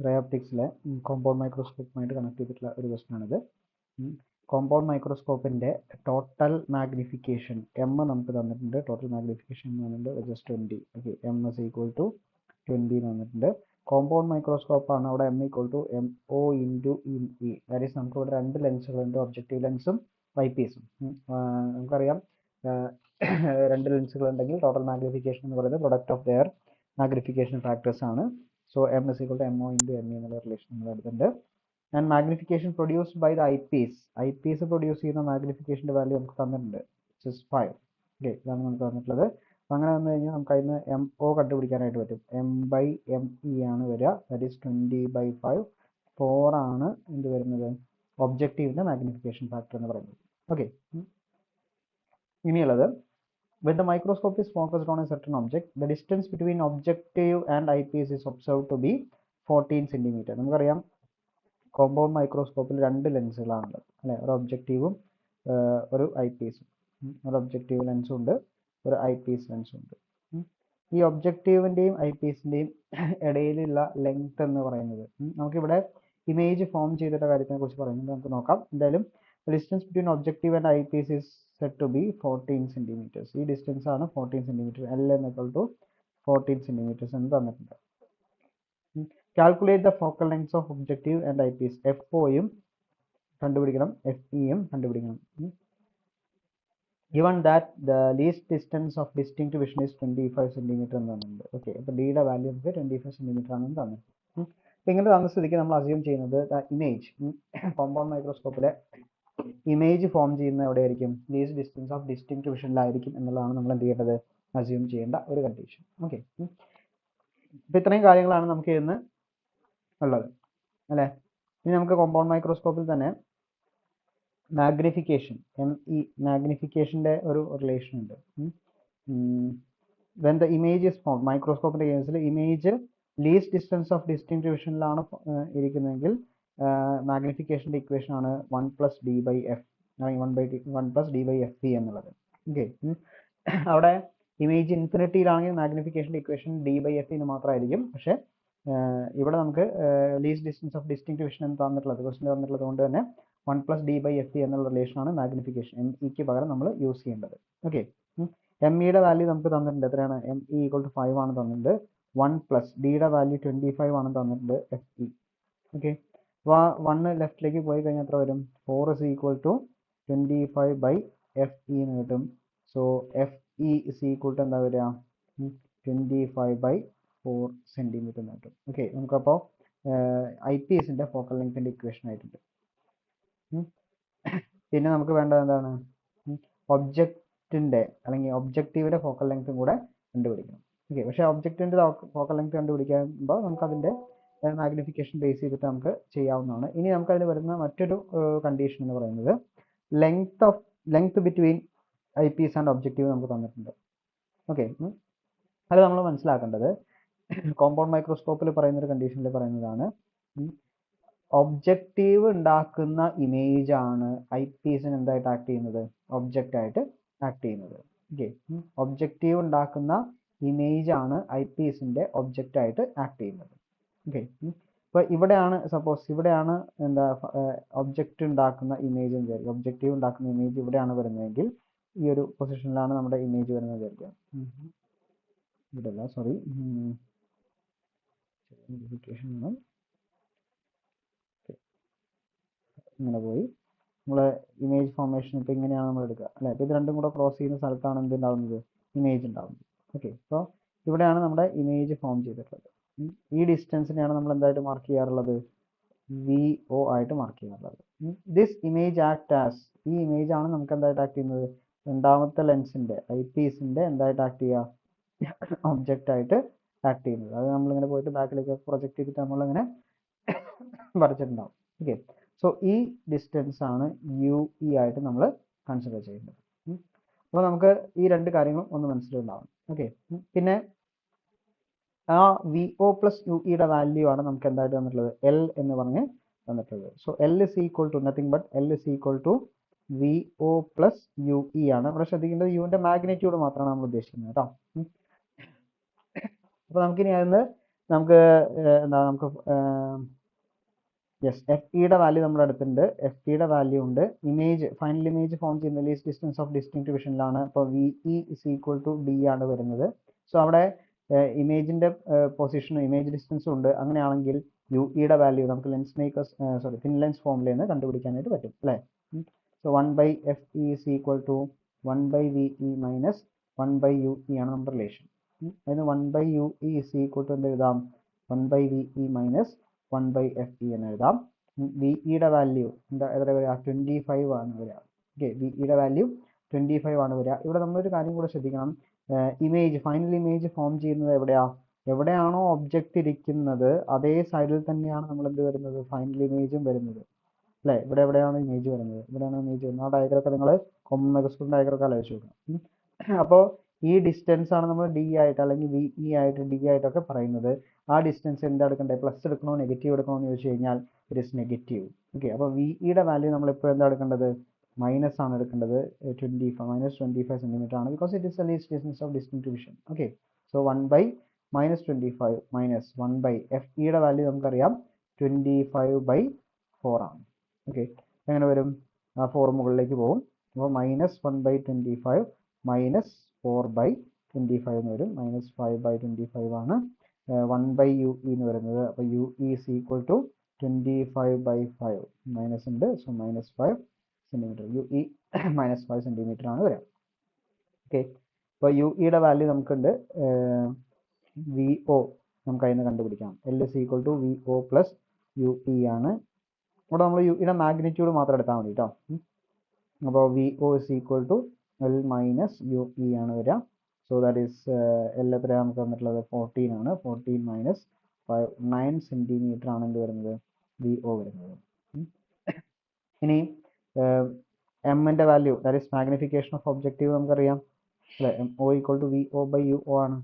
Ray ഒപ്റ്റിക്സിലെ compound മൈക്രോസ്കോപ്പുമായിട്ട് connect ചെയ്തിട്ടുള്ള ഒരു ക്വസ്റ്റൻ ആണിത്. കോമ്പൗണ്ട് മൈക്രോസ്കോപ്പിന്റെ ടോട്ടൽ മാഗ്നിഫിക്കേഷൻ എം നമുക്ക് തന്നിട്ടുണ്ട്. ടോട്ടൽ മാഗ്നിഫിക്കേഷൻ എന്ന് പറഞ്ഞിട്ടുണ്ട് which is 20. Okay, M is equal to 20 എന്ന് തന്നിട്ടുണ്ട്. കോമ്പൗണ്ട് മൈക്രോസ്കോപ്പ് ആണ്. അവിടെ M equal to M O into E. That is നമുക്ക് ഇവിടെ രണ്ട് ലെൻസുകളുണ്ട്, ഒബ്ജക്റ്റീവ് ലെൻസും ഐ പീസും. നമുക്കറിയാം രണ്ട് ലെൻസുകൾ ഉണ്ടെങ്കിൽ ടോട്ടൽ മാഗ്നിഫിക്കേഷൻ എന്ന് പറയുന്നത് product of their magnification factors ആണ്. So M is equal to M O into M E എന്നുള്ള റിലേഷൻ നമ്മൾ എടുത്തിട്ടുണ്ട്. And magnification produced by the eye piece produce ചെയ്യുന്ന മാഗ്നിഫിക്കേഷൻ്റെ വാല്യൂ നമുക്ക് തന്നിട്ടുണ്ട്, 5. ഓക്കെ, ഇതാണ് നമുക്ക് തന്നിട്ടുള്ളത്. അപ്പം അങ്ങനെ വന്നു കഴിഞ്ഞാൽ നമുക്ക് അതിന് എം ഒ കണ്ടുപിടിക്കാനായിട്ട് പറ്റും. എം ബൈ എം ഇ ആണ് വരിക, ദാറ്റ് ഈസ് 20/5. 4 ആണ് എന്ത് വരുന്നത്, ഒബ്ജക്റ്റീവിൻ്റെ മാഗ്നിഫിക്കേഷൻ ഫാക്ടർ എന്ന് പറയുന്നത്. ഓക്കെ, ഇനിയുള്ളത് when the microscope is focused on a certain object, the distance between objective and eyepiece is observed to be 14 cm. നമുക്കറിയാം കോമ്പൗണ്ട് മൈക്രോസ്കോപ്പിൽ രണ്ട് ലെൻസുകളാണുള്ളത് അല്ലേ, ഒരു ഒബ്ജക്റ്റീവും ഒരു ഐ പീസും. ഒരു ഒബ്ജക്റ്റീവ് ലെൻസും ഉണ്ട്, ഒരു ഐ പീസ് ലെൻസും ഉണ്ട്. ഈ ഒബ്ജക്റ്റീവിൻ്റെയും ഐ പീസിൻ്റെയും ഇടയിലുള്ള ലെങ്ത് എന്ന് പറയുന്നത്, നമുക്കിവിടെ ഇമേജ് ഫോം ചെയ്തിട്ട കാര്യത്തിനെ കുറിച്ച് പറയുന്നത് നമുക്ക് നോക്കാം. എന്തായാലും distance between objective and I Ps is set to be 14 cm. ഈ ഡിസ്റ്റൻസ് ആണ് 14 cm. L equal to 14 cm എന്ന് തന്നിട്ടുണ്ട്. Calculate the focal length of objective and I piece. F ഒയും കണ്ടുപിടിക്കണം, എഫ് ഇയും കണ്ടുപിടിക്കണം. given that the least distance of distinct vision is 25 cm എന്ന് തന്നിട്ടുണ്ട്. Okay, അപ്പോൾ ഡിയുടെ വാല്യൂ നമുക്ക് 25 cm ആണെന്ന് തന്നിട്ടുണ്ട്. അപ്പോൾ ഇങ്ങനെ തന്ന സ്ഥിതിക്ക് നമ്മൾ അസ്യൂം ചെയ്യുന്നത് ഇമേജ് കോമ്പൗണ്ട് മൈക്രോസ്കോപ്പിലെ ഇമേജ് ഫോം ചെയ്യുന്ന എവിടെയായിരിക്കും, ലീസ്റ്റ് ഡിസ്റ്റൻസ് ഓഫ് ഡിസ്റ്റിങ്ക്റ്റ് വിഷനിലായിരിക്കും എന്നുള്ളതാണ് നമ്മൾ എന്ത് ചെയ്യേണ്ടത്, അസ്യൂം ചെയ്യേണ്ട ഒരു കണ്ടീഷൻ. ഓക്കെ, അപ്പോൾ ഇത്രയും കാര്യങ്ങളാണ് നമുക്ക് ഇന്ന് ഉള്ളത് അല്ലേ. ഇനി നമുക്ക് കോമ്പൗണ്ട് മൈക്രോസ്കോപ്പിൽ തന്നെ മാഗ്നിഫിക്കേഷൻ മാഗ്നിഫിക്കേഷൻ്റെ ഒരു റിലേഷൻ ഉണ്ട്. When the image is form, മൈക്രോസ്കോപ്പിൻ്റെ കേസിൽ image least distance of distinct വിഷനിലാണ് ഇരിക്കുന്നതെങ്കിൽ മാഗ്നിഫിക്കേഷൻ്റെ ഇക്വേഷൻ ആണ് 1+d/f, 1+d/fp എന്നുള്ളത്. ഓക്കെ, അവിടെ ഇമേജ് ഇൻഫിനിറ്റിയിലാണെങ്കിൽ മാഗ്നിഫിക്കേഷൻ്റെ ഇക്വേഷൻ d/f എന്ന് മാത്രമായിരിക്കും. പക്ഷേ ഇവിടെ നമുക്ക് least distance of distinct vision എന്ന് തന്നിട്ടുള്ളത്, ക്വസ്റ്റ്യൻ തന്നിട്ടുള്ളത് കൊണ്ട് തന്നെ 1+d/fp എന്നുള്ള റിലേഷനാണ് മാഗ്നിഫിക്കേഷൻ എം ഇക്ക് പകരം നമ്മൾ യൂസ് ചെയ്യേണ്ടത്. ഓക്കെ, എം ഇയുടെ വാല്യൂ നമുക്ക് തന്നിട്ടുണ്ട്, എത്രയാണ്, എം ഇ ഈക്വൽ ടു 5 ആണ് തന്നിട്ടുണ്ട്. 1+ ഡിയുടെ വാല്യൂ 25 ആണ് തന്നിട്ടുണ്ട്, എഫ് ഇ. ഓക്കെ, അപ്പോൾ 1 ലെഫ്റ്റിലേക്ക് പോയി കഴിഞ്ഞാൽ എത്ര വരും, 4 is equal to 25/fe എന്ന് കിട്ടും. So F E is equal to എന്താ വരിക, 25/4 cm എന്ന് കിട്ടും. ഓക്കെ, നമുക്കപ്പോൾ ഐ പി എസിൻ്റെ ഫോക്കൽ ലെങ്ത്തിൻ്റെ ഇക്വേഷൻ ആയിട്ടുണ്ട്. പിന്നെ നമുക്ക് വേണ്ടത് എന്താണ്, ഒബ്ജക്റ്റിൻ്റെ അല്ലെങ്കിൽ ഒബ്ജക്റ്റീവിൻ്റെ ഫോക്കൽ ലെങ്ത്തും കൂടെ കണ്ടുപിടിക്കണം. ഓക്കെ, പക്ഷേ ഒബ്ജക്റ്റിൻ്റെ ഫോക്കൽ ലെങ്ത് കണ്ടുപിടിക്കുമ്പോൾ നമുക്ക് അതിൻ്റെ മാഗ്നിഫിക്കേഷൻ ബേസ് ചെയ്തിട്ട് നമുക്ക് ചെയ്യാവുന്നതാണ്. ഇനി നമുക്കതിൽ വരുന്ന മറ്റൊരു കണ്ടീഷൻ എന്ന് പറയുന്നത് length between I Ps and objective നമുക്ക് തന്നിട്ടുണ്ട്. ഓക്കെ, അത് നമ്മൾ മനസ്സിലാക്കേണ്ടത് കോമ്പൗണ്ട് മൈക്രോസ്കോപ്പിൽ പറയുന്ന ഒരു കണ്ടീഷനിൽ പറയുന്നതാണ്, ഒബ്ജക്റ്റീവ് ഉണ്ടാക്കുന്ന ഇമേജ് ആണ് ഐ പീസിന് എന്തായിട്ട് ആക്ട് ചെയ്യുന്നത്, ഒബ്ജക്റ്റ് ആയിട്ട് ആക്ട് ചെയ്യുന്നത്. ഓക്കെ, ഒബ്ജക്റ്റീവ് ഉണ്ടാക്കുന്ന ഇമേജ് ആണ് ഐ പീസിൻ്റെ ഒബ്ജക്റ്റ് ആയിട്ട് ആക്ട് ചെയ്യുന്നത്. ഓക്കെ, ഇപ്പോൾ ഇവിടെയാണ് സപ്പോസ് ഇവിടെയാണ് എന്താ ഒബ്ജക്റ്റ് ഉണ്ടാക്കുന്ന ഇമേജ് എന്ന് വിചാരിക്കുക, ഒബ്ജക്റ്റീവ് ഉണ്ടാക്കുന്ന ഇമേജ് ഇവിടെയാണ് വരുന്നതെങ്കിൽ ഈ ഒരു പൊസിഷനിലാണ് നമ്മുടെ ഇമേജ് വരുന്നത് വിചാരിക്കുക. ഇവിടെയല്ല, സോറി, ഇങ്ങനെ പോയി നമ്മളെ ഇമേജ് ഫോർമേഷൻ ഇപ്പോൾ ഇങ്ങനെയാണ് നമ്മൾ എടുക്കുക അല്ലേ. അപ്പോൾ ഇത് രണ്ടും കൂടെ ക്രോസ് ചെയ്യുന്ന സ്ഥലത്താണ് എന്തുണ്ടാവുന്നത്, ഇമേജ് ഉണ്ടാവുന്നത്. ഓക്കെ, അപ്പോൾ ഇവിടെയാണ് നമ്മുടെ ഇമേജ് ഫോം ചെയ്തിട്ടുള്ളത്. ഈ ഡിസ്റ്റൻസിനെയാണ് നമ്മൾ എന്തായിട്ട് മാർക്ക് ചെയ്യാറുള്ളത്, വി ഒ ആയിട്ട് മാർക്ക് ചെയ്യാറുള്ളത്. ദിസ് ഇമേജ് ആക്ട് ആസ്, ഈ ഇമേജ് ആണ് നമുക്ക് എന്തായിട്ട് ആക്ട് ചെയ്യുന്നത്, രണ്ടാമത്തെ ലെൻസിൻ്റെ ഐ പീസിൻ്റെ എന്തായിട്ട് ആക്ട് ചെയ്യുക, ഒബ്ജക്റ്റ് ആയിട്ട് ആക്ട് ചെയ്യുന്നത്. അത് നമ്മളിങ്ങനെ പോയിട്ട് ബാക്കിലേക്ക് പ്രൊജക്റ്റ് ചെയ്തിട്ട് നമ്മളിങ്ങനെ വരച്ചിട്ടുണ്ടാവും. ഓക്കെ, സോ ഈ ഡിസ്റ്റൻസ് ആണ് യു ഇ ആയിട്ട് നമ്മൾ കൺസിഡർ ചെയ്യുന്നത്. അപ്പോൾ നമുക്ക് ഈ രണ്ട് കാര്യങ്ങളും ഒന്ന് മനസ്സിലുണ്ടാവും. ഓക്കെ, പിന്നെ ആ വി ഒ പ്ലസ് യു ഇയുടെ വാല്യൂ ആണ് നമുക്ക് എന്തായിട്ട് തന്നിട്ടുള്ളത്, എൽ എന്ന് പറഞ്ഞ് തന്നിട്ടുള്ളത്. So L is equal to nothing but L is equal to V O plus U E ആണ്. ഇവിടെ ശ്രദ്ധിക്കേണ്ടത് യുവിൻ്റെ മാഗ്നിറ്റ്യൂഡ് മാത്രമാണ് നമ്മൾ ഉദ്ദേശിക്കുന്നത് കേട്ടോ. അപ്പോൾ നമുക്കിനി അതിന് നമുക്ക് എന്താ നമുക്ക് യെസ് എഫ് ഇയുടെ വാല്യൂ നമ്മുടെ അടുത്തുണ്ട്. എഫ് ഇയുടെ വാല്യൂ ഉണ്ട്. ഇമേജ് ഫൈനൽ ഇമേജ് ഫോം ചെയ്യുന്ന ലീസ്റ്റ് ഡിസ്റ്റൻസ് ഓഫ് ഡിസ്റ്റിങ് ഡിവിഷനിലാണ്. അപ്പോൾ V E is equal to D ആണ് വരുന്നത്. സോ അവിടെ ഇമേജിന്റെ പൊസിഷനും ഇമേജ് ഡിസ്റ്റൻസും ഉണ്ട്. അങ്ങനെയാണെങ്കിൽ യു ഇയുടെ വാല്യൂ നമുക്ക് ലെൻസ് മേക്കേഴ്സ് തിൻ ലെൻസ് ഫോമിൽ നിന്ന് കണ്ടുപിടിക്കാനായിട്ട് പറ്റും അല്ലേ. So 1/F E is equal to 1/VE minus 1/UE ആണ് നമ്മുടെ റിലേഷൻ. അതിന് 1/UE is equal to എന്ത് എഴുതാം? 1/VE മൈനസ് 1/FE എന്ന് എഴുതാം. വിഇയുടെ വാല്യൂ എന്താ എത്ര വരിക? 25 ആണ് വരിക. ഓക്കെ, വിഇയുടെ വാല്യൂ 25 ആണ് വരിക. ഇവിടെ നമ്മളൊരു കാര്യം കൂടെ ശ്രദ്ധിക്കണം. ഫൈനൽ ഇമേജ് ഫോം ചെയ്യുന്നത് എവിടെയാണോ ഒബ്ജക്റ്റ് ഇരിക്കുന്നത് അതേ സൈഡിൽ തന്നെയാണ് നമ്മൾ എന്ത് വരുന്നത്? ഫൈനൽ ഇമേജും വരുന്നത് അല്ലേ. ഇവിടെ എവിടെയാണ് ഇമേജ് വരുന്നത്? ഇവിടെയാണ് ഇമേജ് വരുന്നത്. ആ ഡയഗ്രമൊക്കെ നിങ്ങൾ കോമൺ മൈക്രോസ്കോപ്പ് ഡയഗ്രമൊക്കെ ആലോചിച്ച് നോക്കണം. അപ്പോൾ ഈ ഡിസ്റ്റൻസ് ആണ് നമ്മൾ ഡി ആയിട്ട് അല്ലെങ്കിൽ വിഇ ആയിട്ട് ഡി ആയിട്ടൊക്കെ പറയുന്നത്. ആ ഡിസ്റ്റൻസ് എന്താ എടുക്കേണ്ടത്? പ്ലസ് എടുക്കണോ നെഗറ്റീവ് എടുക്കണോ എന്ന് ചോദിച്ചു കഴിഞ്ഞാൽ ഇറ്റ് ഇസ് നെഗറ്റീവ്. ഓക്കെ, അപ്പോൾ വിഇയുടെ വാല്യൂ നമ്മളിപ്പോൾ എന്താ എടുക്കേണ്ടത്? മൈനസ് ആണ് എടുക്കേണ്ടത്. -25 സെൻറ്റിമീറ്റർ ആണ്. Because it is the least distance of distinct division. Okay, so 1/-25 minus 1/F ഇയുടെ വാല്യൂ നമുക്കറിയാം 25/4 ആണ്. ഓക്കെ, എങ്ങനെ വരും? ആ 4 മുകളിലേക്ക് പോകും. അപ്പോൾ -1/25 മൈനസ് 4/25 എന്ന് വരും. -5/25 ആണ് 1/UE എന്ന് വരുന്നത്. അപ്പോൾ UE is equal to 25/5 minus ഉണ്ട്. So -5 centimetre. UE -5 സെൻറ്റിമീറ്റർ ആണ് വരിക. ഓക്കെ, അപ്പോൾ യുടെ വാല്യൂ നമുക്കുണ്ട്. VO നമുക്ക് അതിന് കണ്ടുപിടിക്കാം. L is equal to VO plus UE ആണ്. ഇവിടെ നമ്മൾ യുടെ മാഗ്നിറ്റ്യൂഡ് മാത്രം എടുത്താൽ മതി കേട്ടോ. അപ്പോൾ VO is equal to L minus UE ആണ് വരിക. സോ ദാറ്റ് ഈസ് L എത്രയാണ് നമുക്ക് തന്നിട്ടുള്ളത്? 14 ആണ്. 14 മൈനസ് 9 സെൻറ്റിമീറ്റർ ആണ് എന്ത് വരുന്നത്? VO വരുന്നത്. ഇനി എമ്മിൻ്റെ value that is magnification of objective നമുക്കറിയാം അല്ലേ. MO ഈക്വൽ ടു VO/UO ആണ്.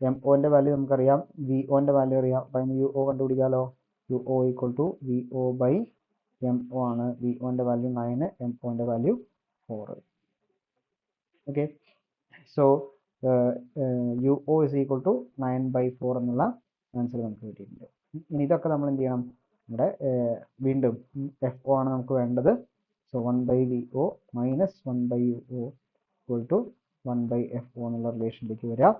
MOൻ്റെ വാല്യൂ നമുക്കറിയാം, VOൻ്റെ വാല്യൂ അറിയാം. അപ്പോൾ അതിന് UO കണ്ടുപിടിക്കാമല്ലോ. UO ഈക്വൽ ടു VO/MO ആണ്. VOൻ്റെ വാല്യൂ 9, MOൻ്റെ value 4. Okay, so UO is equal to 9/4 എന്നുള്ള ആൻസർ നമുക്ക് കിട്ടിയിട്ടുണ്ട്. ഇനി ഇതൊക്കെ നമ്മൾ എന്ത് ചെയ്യണം? ഇവിടെ വീണ്ടും FO ആണ് നമുക്ക് വേണ്ടത്. So 1/VO minus 1/UO equal to 1/FO എന്നുള്ള റിലേഷനിലേക്ക് വരാം.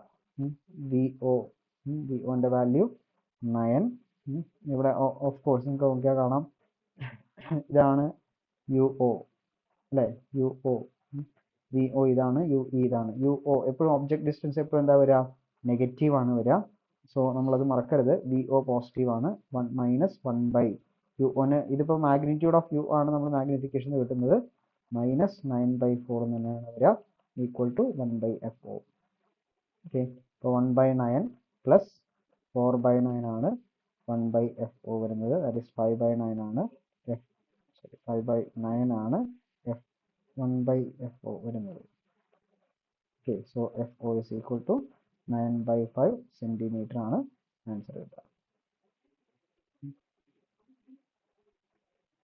VOൻ്റെ വാല്യൂ 9. ഇവിടെ ഓഫ് കോഴ്സ് നിങ്ങൾക്ക് നോക്കിയാൽ കാണാം ഇതാണ് UO അല്ലേ. UO VO ഇതാണ്, UE ഇതാണ്. UO എപ്പോഴും ഒബ്ജക്ട് ഡിസ്റ്റൻസ് എപ്പോഴും എന്താ വരിക? നെഗറ്റീവ് ആണ് വരിക. സോ നമ്മളത് മറക്കരുത്. VO പോസിറ്റീവ് ആണ്. മൈനസ് 1/UOന് ഇതിപ്പോൾ മാഗ്നിറ്റ്യൂഡ് ഓഫ് U ആണ് നമ്മൾ മാഗ്നിഫിക്കേഷൻ കിട്ടുന്നത്. -9/4 എന്ന് തന്നെയാണ് വരിക. Equal to 1/FO. ഓക്കെ, ഇപ്പോൾ 1/9 പ്ലസ് 4/9 ആണ് 1/FO വരുന്നത്. ദാറ്റ് ഈസ് 5/9 ആണ് 5/9 ആണ് 1/FO വരുന്നത്. Okay, so FO is equal to 9/5 centimetre ആണ് ആൻസർ കിട്ടുക.